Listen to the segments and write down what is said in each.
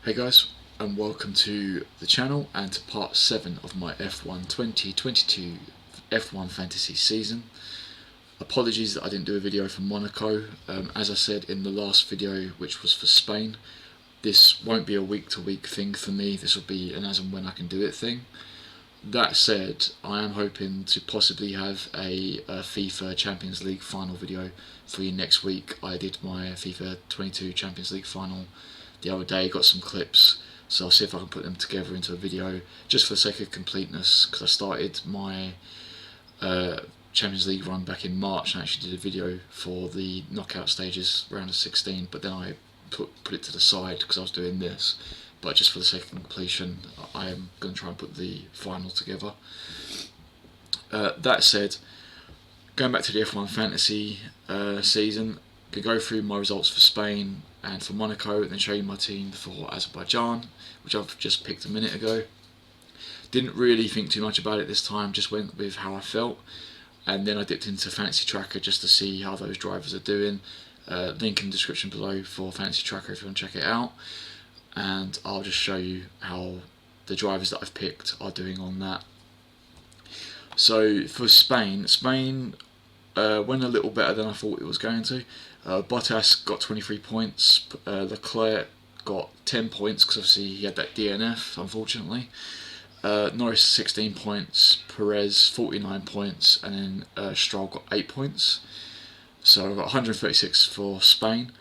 Hey guys, and welcome to the channel and to part 7 of my F1 2022 F1 fantasy season. Apologies that I didn't do a video for Monaco. As I said in the last video, which was for Spain, this won't be a week to week thing for me. This will be an as and when I can do it thing. That said, I am hoping to possibly have a FIFA Champions League final video for you next week. I did my FIFA 22 Champions League final the other day, got some clips, so I'll see if I can put them together into a video just for the sake of completeness, because I started my Champions League run back in March and actually did a video for the knockout stages, round of 16, but then I put it to the side because I was doing this. But just for the sake of completion, I am going to try and put the final together. That said, going back to the F1 fantasy season, I can go through my results for Spain and for Monaco, and then show you my team for Azerbaijan, which I've just picked a minute ago. Didn't really think too much about it this time, just went with how I felt, and then I dipped into Fantasy Tracker just to see how those drivers are doing. Link in the description below for Fantasy Tracker if you want to check it out, and I'll just show you how the drivers that I've picked are doing on that. So for Spain went a little better than I thought it was going to. Bottas got 23 points, Leclerc got 10 points because obviously he had that DNF, unfortunately. Norris 16 points, Perez 49 points, and then Stroll got 8 points. So I've got 136 for Spain.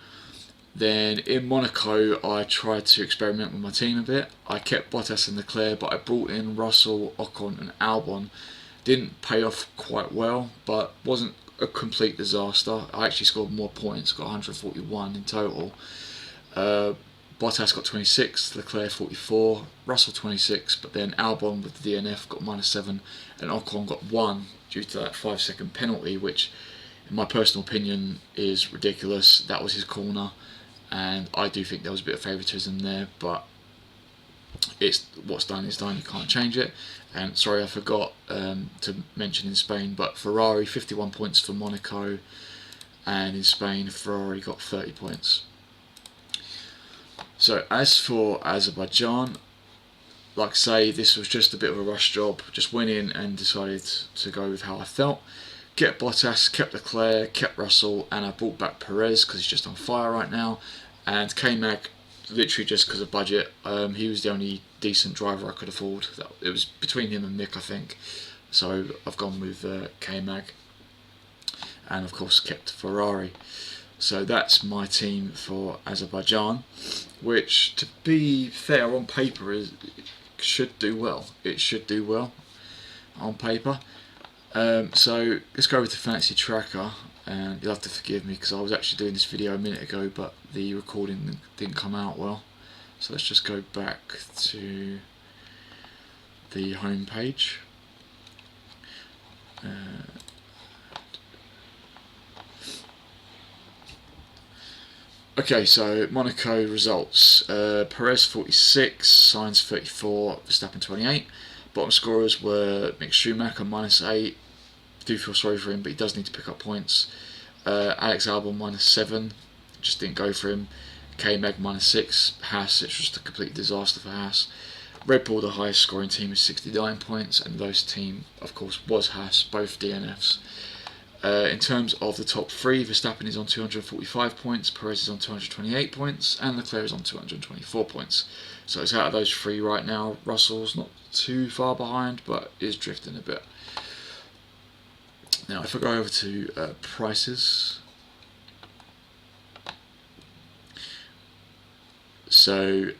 Then in Monaco, I tried to experiment with my team a bit. I kept Bottas and Leclerc, but I brought in Russell, Ocon and Albon. Didn't pay off quite well, but wasn't a complete disaster. I actually scored more points, got 141 in total. Bottas got 26, Leclerc 44, Russell 26, but then Albon with the DNF got -7, and Ocon got 1 due to that 5-second penalty, which in my personal opinion is ridiculous. That was his corner, and I do think there was a bit of favouritism there, but it's what's done is done, you can't change it. And sorry, I forgot to mention in Spain, but Ferrari 51 points for Monaco, and in Spain Ferrari got 30 points. So as for Azerbaijan, like I say, this was just a bit of a rush job. Just went in and decided to go with how I felt. Kept Bottas, kept Leclerc, kept Russell, and I brought back Perez because he's just on fire right now. And K-Mag, literally just because of budget. He was the only decent driver I could afford. It was between him and Mick, I think. So I've gone with K-Mag. And of course kept Ferrari. So that's my team for Azerbaijan, which, to be fair, on paper should do well. It should do well on paper. So let's go with the Fantasy Tracker, and you'll have to forgive me because I was actually doing this video a minute ago, but the recording didn't come out well. So let's just go back to the home page. Okay, so Monaco results. Perez 46, Sainz 34, Verstappen 28. Bottom scorers were Mick Schumacher -8. Do feel sorry for him, but he does need to pick up points. Alex Albon -7, just didn't go for him. K-Mag -6. Haas, it's just a complete disaster for Haas. Red Bull, the highest scoring team, is 69 points, and the lowest team, of course, was Haas, both DNFs. In terms of the top three, Verstappen is on 245 points, Perez is on 228 points, and Leclerc is on 224 points. So it's out of those three right now. Russell's not too far behind, but is drifting a bit. Now, if I go over to prices, so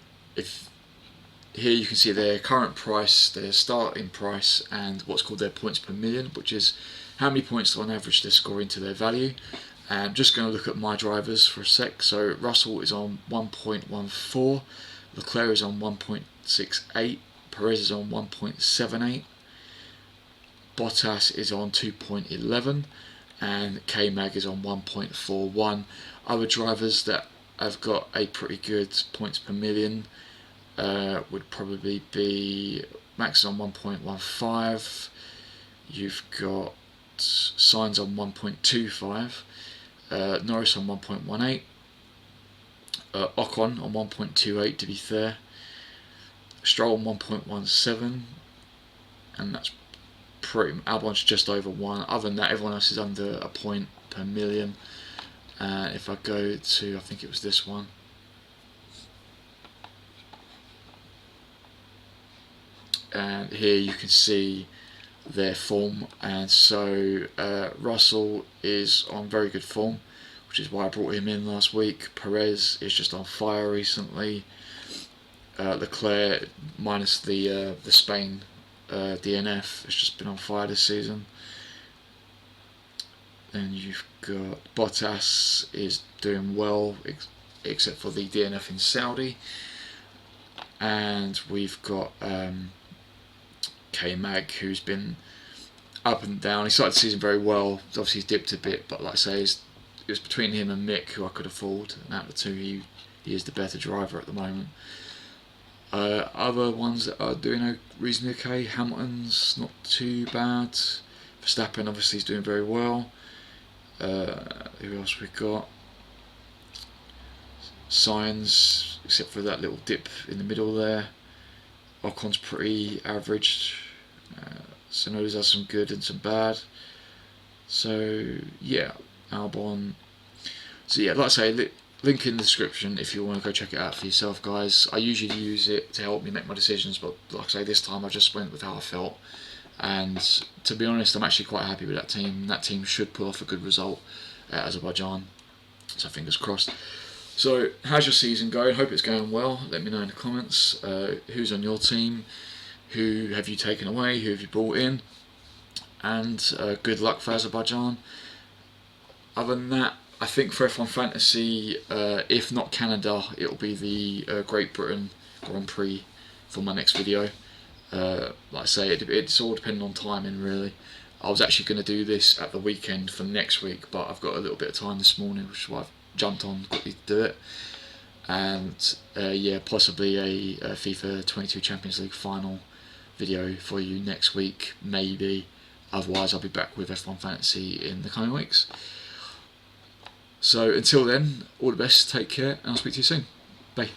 here you can see their current price, their starting price, and what's called their points per million, which is how many points on average they're scoring to their value. And I'm just going to look at my drivers for a sec. So Russell is on 1.14, Leclerc is on 1.68, Perez is on 1.78, Bottas is on 2.11, and K-Mag is on 1.41. Other drivers that have got a pretty good points per million would probably be Max is on 1.15, you've got Sainz on 1.25, Norris on 1.18, Ocon on 1.28 to be fair. Stroll on 1.17, and that's pretty. Albon's just over 1. Other than that, everyone else is under a point per million. If I go to, I think it was this one. And here you can see their form, and so Russell is on very good form, which is why I brought him in last week. Perez is just on fire recently. Leclerc, minus the Spain DNF, has just been on fire this season. Then you've got Bottas is doing well, except for the DNF in Saudi. And we've got K-Mag, who's been up and down. He started the season very well. Obviously he's dipped a bit, but like I say, it was between him and Mick, who I could afford, and out of the two he is the better driver at the moment. Other ones that are doing reasonably okay, Hamilton's not too bad. Verstappen obviously is doing very well. Who else we got? Sainz, except for that little dip in the middle there. Ocon's pretty average. Tsunoda's has some good and some bad. So yeah, Albon. So yeah, like I say, link in the description if you want to go check it out for yourself, guys. I usually use it to help me make my decisions, but like I say, this time I just went with how I felt. And to be honest, I'm actually quite happy with that team. That team should pull off a good result at Azerbaijan. So fingers crossed. So how's your season going? Hope it's going well. Let me know in the comments. Who's on your team? Who have you taken away? Who have you brought in? And good luck for Azerbaijan. Other than that, I think for F1 Fantasy, if not Canada, it'll be the Great Britain Grand Prix for my next video. Like I say, it's all depending on timing really. I was actually going to do this at the weekend for next week, but I've got a little bit of time this morning, which is why I've jumped on quickly to do it. And yeah, possibly a FIFA 22 Champions League final video for you next week, maybe. Otherwise, I'll be back with F1 Fantasy in the coming weeks. So until then, all the best, take care, and I'll speak to you soon. Bye.